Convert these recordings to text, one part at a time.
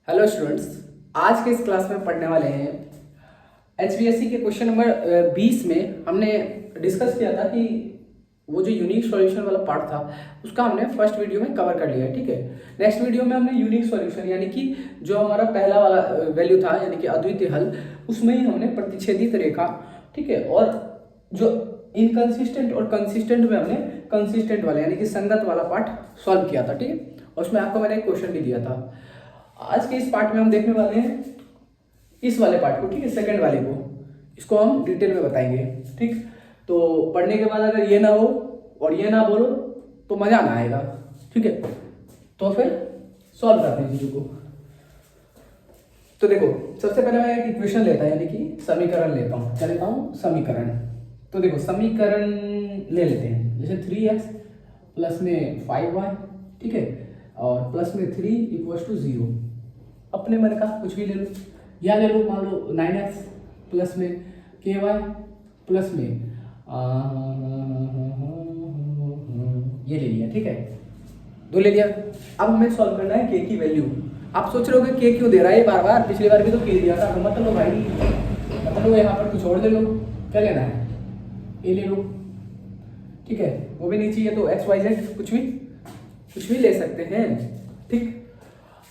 Hello students, आज के इस क्लास में पढ़ने वाले हैं एचवीएससी के क्वेश्चन नंबर 20 में हमने डिस्कस किया था कि वो जो यूनिक सॉल्यूशन वाला पार्ट था उसका हमने फर्स्ट वीडियो में कवर कर लिया है। ठीक है, नेक्स्ट वीडियो में हमने यूनिक सॉल्यूशन यानी कि जो हमारा पहला वाला वैल्यू था यानी कि अद्वितीय हल, उसमें ही हमने प्रतिच्छेदित रेखा, ठीक है, और जो इनकंसिस्टेंट और कंसिस्टेंट में हमने कंसिस्टेंट वाला यानी कि संगत वाला पार्ट सॉल्व किया था। ठीक है, और उसमें आपको मैंने एक क्वेश्चन भी दिया था। आज के इस पार्ट में हम देखने वाले हैं इस वाले पार्ट को, ठीक है, सेकंड वाले को, इसको हम डिटेल में बताएंगे। ठीक, तो पढ़ने के बाद अगर ये ना हो और ये ना बोलो तो मजा ना आएगा। ठीक है, तो फिर सॉल्व करते हैं चीजों को। तो देखो, सबसे पहले मैं एक इक्वेशन लेता है यानी कि समीकरण लेता हूँ। क्या लेता हूँ? समीकरण। तो देखो, समीकरण ले लेते हैं, जैसे 3x प्लस में 5y, ठीक है, और प्लस में 3 इक्वल्स टू 0। अपने मन का कुछ भी ले लो, या ले लो मान लो 9x प्लस में ky प्लस में ये ले लिया। ठीक है, दो ले लिया। अब हमें सॉल्व करना है k की वैल्यू। आप सोच रहे हो कि k क्यों दे रहा है बार बार, पिछली बार भी तो k दिया था। तो मतलब भाई, मतलब यहाँ पर कुछ और ले लो। क्या लेना है? a ले लो, ठीक है, वो भी नहीं चाहिए तो x y z कुछ भी ले सकते हैं। ठीक,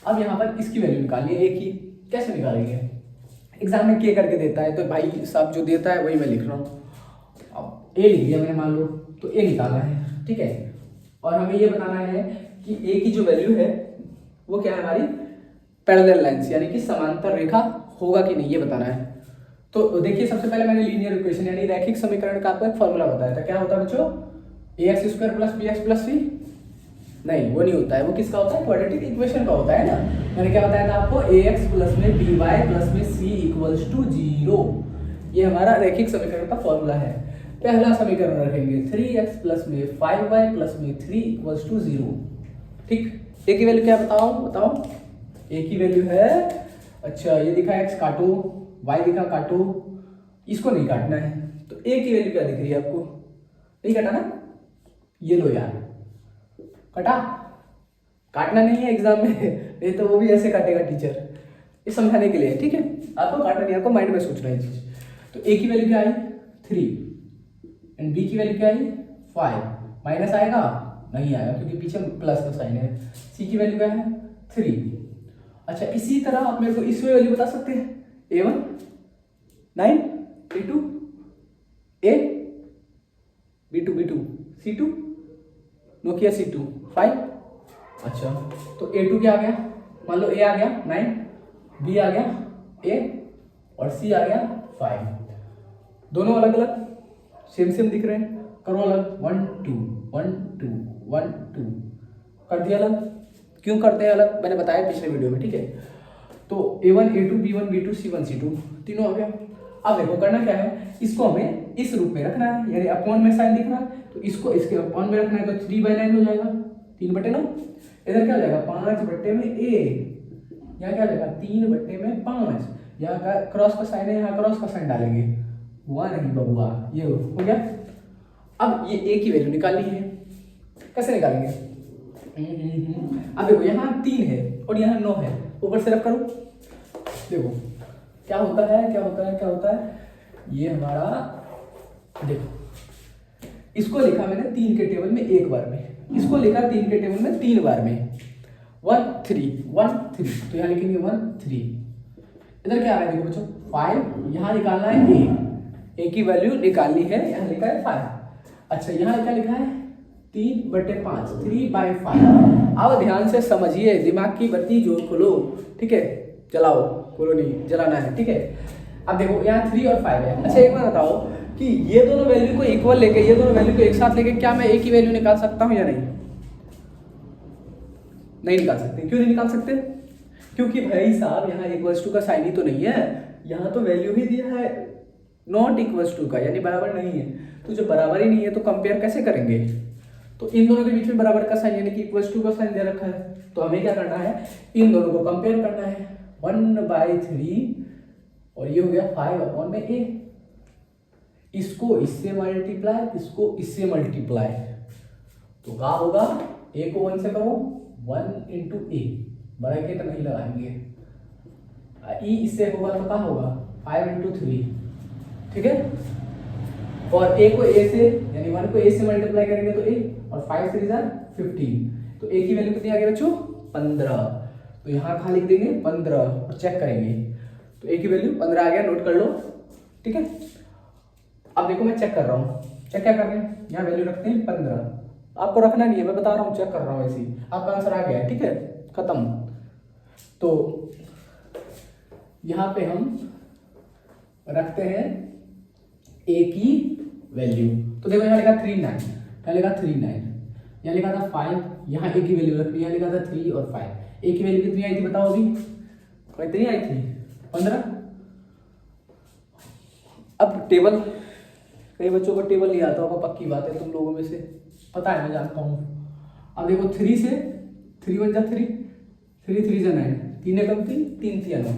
अब यहाँ पर इसकी वैल्यू निकालनी है a की। कैसे निकालेंगे? एग्जाम में k करके देता है तो भाई साहब जो देता है वही मैं लिख रहा हूँ। अब a लिख दिया मैंने मान लो, तो a निकालना है। ठीक है, और हमें ये बताना है कि a की जो वैल्यू है वो क्या है हमारी पैरेलल लाइंस यानी कि समांतर रेखा होगा कि नहीं, ये बताना है। तो देखिए, सबसे पहले मैंने लीनियर इक्वेशन यानी रैखिक समीकरण का आपको एक फॉर्मूला बताया था। क्या होता है बच्चों? ax square plus bx plus c। नहीं, वो नहीं होता है। वो किसका होता है? क्वाड्रेटिक इक्वेशन का होता है ना। मैंने क्या बताया था आपको? ax प्लस में by प्लस में c इक्वल्स टू 0। ये हमारा रैखिक समीकरण का फॉर्मूला है। पहला समीकरण रखेंगे 3x प्लस में 5y प्लस में 3 इक्वल्स टू 0। ठीक, a की वैल्यू क्या बताओ? a की वैल्यू है, अच्छा ये दिखा x काटो, y दिखा काटो, इसको नहीं काटना है। तो a की वैल्यू क्या दिख रही है आपको? नहीं काटा ना? ये लो यार, कटा। काटना नहीं है एग्जाम में नहीं तो वो भी ऐसे काटेगा टीचर, ये समझाने के लिए। ठीक है, आपको काटना नहीं, आपको माइंड में सोचना है चीज। तो a की वैल्यू क्या आई? 3 एंड b की वैल्यू क्या आई? 5। माइनस आएगा? नहीं आएगा क्योंकि पीछे प्लस का साइन है। c की वैल्यू क्या है? 3। अच्छा, इसी तरह आप मेरे को इसमें वैल्यू बता सकते हैं। a1 9, a2 a, b2 c2, Nokia c2 5। अच्छा, तो a2 क्या आ गया? मान लो a आ गया 9, b आ गया a और c आ गया 5। दोनों अलग अलग सेम दिख रहे हैं, करो अलग। 1 2 1 2 1 2 कर दिया अलग। क्यों करते हैं अलग मैंने बताया पिछले वीडियो में। ठीक है, तो a1 a2 b1 b2 c1 c2 तीनों आ गया। अब देखो करना क्या है, इसको हमें इस रूप में रखना है, यानी अपॉन में साइन दिख रहा है तो इसको इसके अपॉन में रखना है। तो 3/9 हो जाएगा, 3/9। इधर क्या हो जाएगा? 5/में a, यहाँ क्या हो जाएगा? 3/में 5। यहाँ का क्रॉस का साइन है, यहाँ क्रॉस का साइन डालेंगे, हुआ नहीं बबुआ, ये हो गया। अब ये a की वैल्यू निकालनी है, कैसे निकालेंगे? अब देखो, यहाँ 3 है और यहाँ 9 है, ऊपर से रख करो। देखो क्या होता है, ये हमारा देखो, इसको लिखा मैंने 3 के टेबल में एक बार में, इसको लिखा 3 के टेबल में 3 बार में। 1 3 1 3, तो यहाँ लिखेंगे 1 3। इधर क्या आ रहा है? देखो बच्चों 5, यहाँ निकालना है a की वैल्यू निकालनी है, यहाँ लिखा है 5। अच्छा, यहाँ क्या लिखा है? 3/5, 3/5। अब ध्यान से समझिए, दिमाग की बत्ती जो खोलो, ठीक है, जलाओ, खोलो नहीं, जलाना है। ठीक है, अब देखो यहाँ 3 और 5 है। अच्छा, एक बार बताओ कि ये दोनों वैल्यू को इक्वल लेके, ये दोनों वैल्यू को एक साथ लेके क्या मैं a की वैल्यू निकाल सकता हूँ या नहीं? नहीं निकाल सकते। क्यों नहीं निकाल सकते? क्योंकि भाई साहब यहाँ इक्वल्स टू का साइन ही तो नहीं है, यहाँ तो वैल्यू ही दिया है नॉट इक्वल्स टू का, यानी बराबर नहीं है। तो जो बराबर ही नहीं है तो कंपेयर कैसे करेंगे? तो इन दोनों के बीच में बराबर का साइन यानी कि इक्वल्स टू का साइन दे रखा है, तो हमें क्या करना है? इन दोनों को कंपेयर करना है। 1/3 और ये हो गया 5/में a, इसको इससे मल्टीप्लाई, इसको इससे मल्टीप्लाई, तो क्या होगा? a को 1 से करो, 1 × a, ब्रैकेट नहीं लगाएंगे, ई इससे होगा तो क्या होगा 5 इंटू 3, ठीक है। और ए को ए से यानी 1 को ए से मल्टीप्लाई करेंगे तो ए, और 5 3 जार 15, तो ए की वैल्यू कितनी आ गई बच्चों 15। तो यहाँ कहाँ लिख देंगे 15 और चेक करेंगे, तो ए की वैल्यू 15 आ गया, नोट कर लो, ठीक है। अब देखो मैं चेक कर रहा हूँ, चेक क्या कर रहे हैं, यहाँ वैल्यू रखते हैं 15, आपको रखना नहीं है, मैं बता रहा हूँ, चेक कर रहा हूँ ऐसे ही, आपका आंसर आ गया है, ठीक है, खत्म। तो यहाँ पे हम रखते हैं ए की वैल्यू, तो देखो यहाँ लिखा 39, यहाँ लिखा 39, यहाँ लिखा था 5, यहाँ ए की वैल्यू रखनी, यहाँ लिखा था 3 और 5। ए की वैल्यू कितनी आई थी बताओ अभी, कितनी आई थी 15। अब टेबल, कई बच्चों को टेबल नहीं आता होगा, पक्की बात है, तुम लोगों में से पता है, मैं जानता हूँ। अब देखो 3 से 3 1 जा 3, 3 3 जा 9, 3 एकम 3, 3 3 9,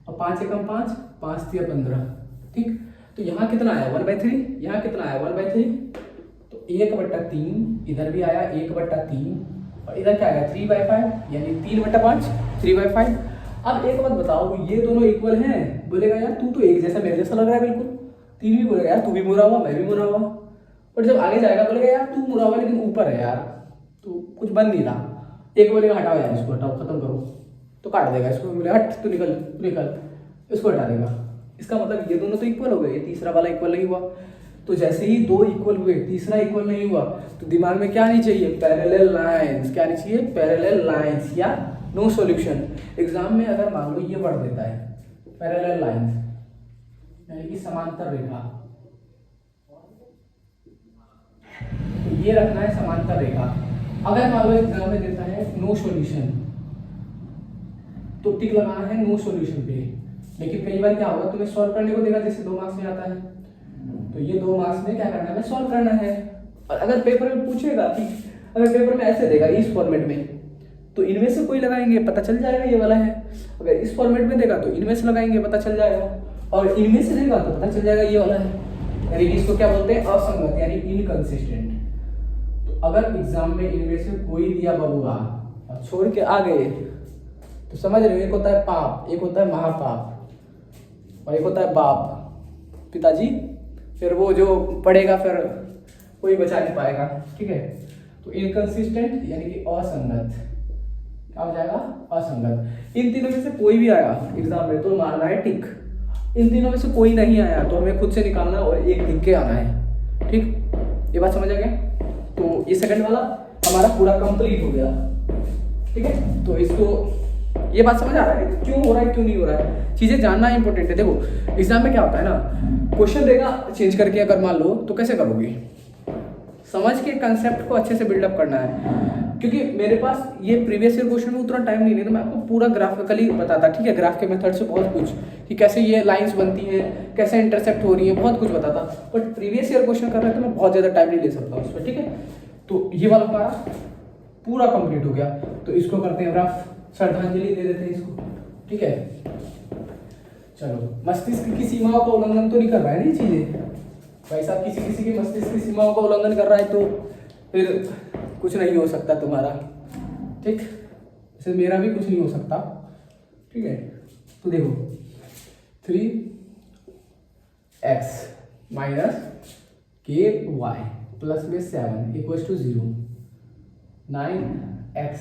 और 5 एकम 5, 5 3 15, ठीक। तो यहाँ कितना आया 1/3, यहाँ कितना आया 1/3, तो 1/3 इधर भी आया 1/3, और इधर क्या आया 3/5, यानी 3/5, 3/5। अब एक बात बताओ, ये दोनों इक्वल हैं, बोलेगा यार तू तो एक जैसा मेरे जैसा लग रहा है बिल्कुल, 3 भी बोलेगा यार तू भी मुड़ा हुआ मैं भी मुड़ा हुआ, बट जब आगे जाएगा बोलेगा यार तू मुड़ा हुआ लेकिन ऊपर है यार, तो कुछ बन नहीं रहा। एक बोलेगा हटाओ यार इसको, हटाओ खत्म करो, तो काट देगा इसको, बोले हट तू निकल तू निकल, इसको हटा देगा। इसका मतलब ये दोनों तो इक्वल हो गए, ये तीसरा वाला इक्वल नहीं हुआ। तो जैसे ही 2 इक्वल हुए, तीसरा इक्वल नहीं हुआ, तो दिमाग में क्या नहीं चाहिए, पैरेलल लाइंस, क्या नहीं चाहिए पैरेलल लाइंस या नो सॉल्यूशन। एग्जाम में अगर मान लो ये वर्ड देता है पैरेलल लाइंस यानी कि समांतर रेखा, तो ये रखना है समांतर रेखा। अगर मान लो एग्जाम में देता है नो सॉल्यूशन, तो टिक लगाना है नो सॉल्यूशन पे। लेकिन कई बार क्या होगा, तुम्हें सॉल्व करने को देगा, जैसे 2 मार्क्स में आता है, तो ये 2 मार्क्स में क्या करना है, सॉल्व करना है। और अगर पेपर में पूछेगा कि अगर पेपर में ऐसे देगा इस फॉर्मेट में, तो इनमें से कोई लगाएंगे पता चल जाएगा ये वाला है। अगर इस फॉर्मेट में देगा तो इनमें से लगाएंगे पता चल जाएगा, और इनमें से देगा तो पता चल जाएगा ये वाला है। यानी इसको क्या बोलते हैं, असंगत यानी इनकंसिस्टेंट। तो अगर एग्जाम में इनमें से कोई दिया बबुआ और छोड़ के आ गए, तो समझ रहे हो, एक होता है पाप, एक होता है महापाप, और एक होता है बाप पिताजी, फिर वो जो पढ़ेगा फिर कोई बचा नहीं पाएगा, ठीक है। तो इनकंसिस्टेंट यानी कि असंगत, क्या हो जाएगा असंगत। इन तीनों में से कोई भी आया एग्जाम में तो मारना है टिक, इन तीनों में से कोई नहीं आया तो हमें खुद से निकालना और एक लिख के आना है, ठीक। ये बात समझ आ गया। तो ये सेकंड वाला हमारा पूरा कंप्लीट हो गया, ठीक है। तो इसको ये बात समझ आ रहा है क्यों हो रहा है क्यों नहीं हो रहा है, चीजें जानना इंपॉर्टेंट है। देखो एग्जाम में क्या होता है ना, क्वेश्चन देगा चेंज करके, अगर मान लो तो कैसे करोगे, समझ के कंसेप्ट को अच्छे से बिल्डअप करना है। क्योंकि मेरे पास ये प्रीवियस ईयर क्वेश्चन में उतना टाइम नहीं है, तो मैं आपको पूरा ग्राफिकली बताता, ठीक है, ग्राफ के मेथड से बहुत कुछ, कि कैसे ये लाइंस बनती है, कैसे इंटरसेक्ट हो रही है, बहुत कुछ बताता। बट प्रीवियस ईयर क्वेश्चन कर रहे हैं तो मैं बहुत ज़्यादा टाइम नहीं ले सकता उस पर, ठीक है। तो ये वाला हमारा पूरा कंप्लीट हो गया, तो इसको करते हैं रफ, श्रद्धांजलि दे देते हैं इसको, ठीक है। चलो, मस्तिष्क की सीमाओं का उल्लंघन तो नहीं कर रहा है ना ये चीज़ें, भाई साहब, किसी की मस्तिष्क की सीमाओं का उल्लंघन कर रहा है तो फिर कुछ नहीं हो सकता तुम्हारा, ठीक, जैसे मेरा भी कुछ नहीं हो सकता, ठीक है। तो देखो 3x - ky प्लस में 7 = 0, 9x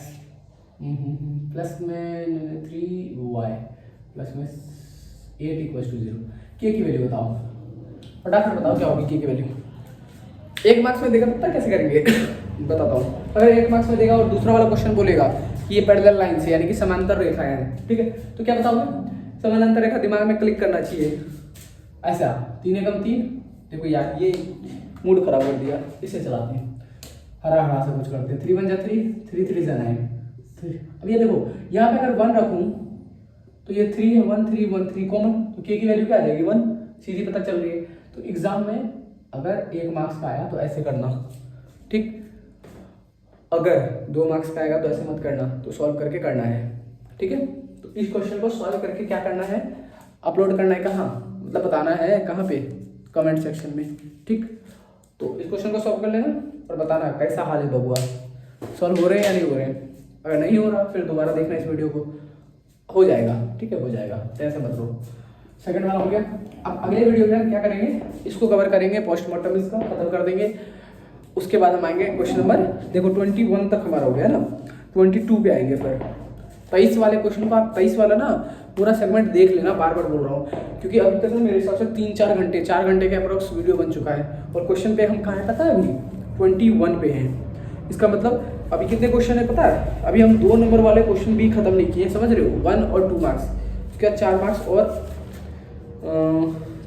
प्लस में 3y प्लस में 8 = 0। के की वैल्यू बताओ, फटाफट बताओ क्या होगी के की वैल्यू। 1 मार्क्स में देगा पता कैसे करेंगे बताता हूँ। अगर 1 मार्क्स में देगा और दूसरा वाला क्वेश्चन बोलेगा कि ये पैरेलल लाइन से यानी कि समांतर रेखा है, ठीक है, तो क्या बताओगे, समांतर रेखा दिमाग में क्लिक करना चाहिए ऐसा, 3 एकम 3। देखो यार ये मूड खराब कर दिया, इसे चलाते हैं, हरा हरा से कुछ करते हैं, 3 1 जा 3, 3 3 जा 9। अब ये देखो यहाँ पे अगर 1 रखूँ तो ये 3 है, 1 3 1 3 कॉमन, तो के की वैल्यू क्या आ जाएगी 1, सीधी पता चल रही है। तो एग्जाम में अगर 1 मार्क्स का आया तो ऐसे करना, ठीक, अगर 2 मार्क्स का आएगा तो ऐसे मत करना, तो सॉल्व करके करना है, ठीक है। तो इस क्वेश्चन को सॉल्व करके क्या करना है, अपलोड करना है कहाँ, मतलब बताना है कहाँ पे, कमेंट सेक्शन में, ठीक। तो इस क्वेश्चन को सॉल्व कर लेना और बताना कैसा हाल है बबुआ, सॉल्व हो रहे हैं या नहीं हो रहे हैं। अगर नहीं हो रहा फिर दोबारा देखना इस वीडियो को, हो जाएगा, ठीक है, हो जाएगा, टेंशन मत लो। सेकंड वाला हो गया। अब अगले वीडियो में हम क्या करेंगे, इसको कवर करेंगे, पोस्टमार्टम इसका खत्म कर देंगे। उसके बाद हम आएंगे क्वेश्चन नंबर, देखो 21 तक हमारा हो गया ना, 22 पे आएंगे फिर 23 वाले क्वेश्चन को। आप 23 वाला ना पूरा सेगमेंट देख लेना, बार बार बोल रहा हूँ, क्योंकि अभी तक ना मेरे हिसाब से 4 घंटे के अप्रोक्स वीडियो बन चुका है, और क्वेश्चन पे हम कहाँ है पता है, अभी 21 पे हैं। इसका मतलब अभी कितने क्वेश्चन है पता है, अभी हम 2 नंबर वाले क्वेश्चन भी खत्म नहीं किए, समझ रहे हो, 1 और 2 मार्क्स, उसके बाद 4 मार्क्स और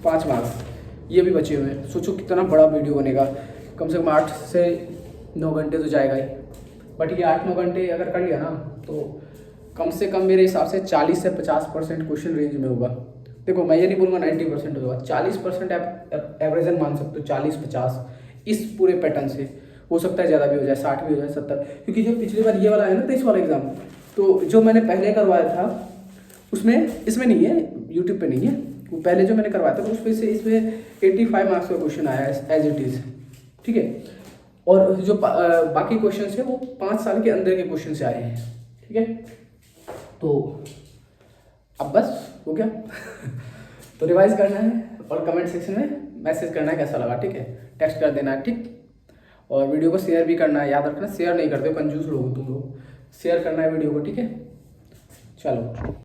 5 मार्क्स ये भी बचे हुए हैं। सोचो कितना बड़ा वीडियो बनेगा, कम से कम 8 से 9 घंटे तो जाएगा ही, बट ये 8-9 घंटे अगर कर लिया ना तो कम से कम मेरे हिसाब से 40 से 50% क्वेश्चन रेंज में होगा। देखो मैं ये नहीं बोलूँगा 90% होगा, 40% एवरेजन मान सकते हो, 40-50 इस पूरे पैटर्न से। हो सकता है ज़्यादा भी हो जाए, 60 भी हो जाए, 70, क्योंकि जो पिछली बार ये वाला है ना 23 वाला एग्जाम, तो जो मैंने पहले करवाया था उसमें, इसमें नहीं है, यूट्यूब पे नहीं है, वो पहले जो मैंने करवाया था उसमें से इसमें 85 मार्क्स का क्वेश्चन आया है एज इट इज़, ठीक है। और जो बाकी क्वेश्चन है वो 5 साल के अंदर के क्वेश्चन से आए हैं, ठीक है। तो अब बस हो गया तो रिवाइज करना है और कमेंट सेक्शन में मैसेज करना है कैसा लगा, ठीक है, टेक्स्ट कर देना है, ठीक। और वीडियो को शेयर भी करना है, याद रखना शेयर नहीं करते हो, कंजूस लोग तुम लोग, शेयर करना है वीडियो को, ठीक है। चलो।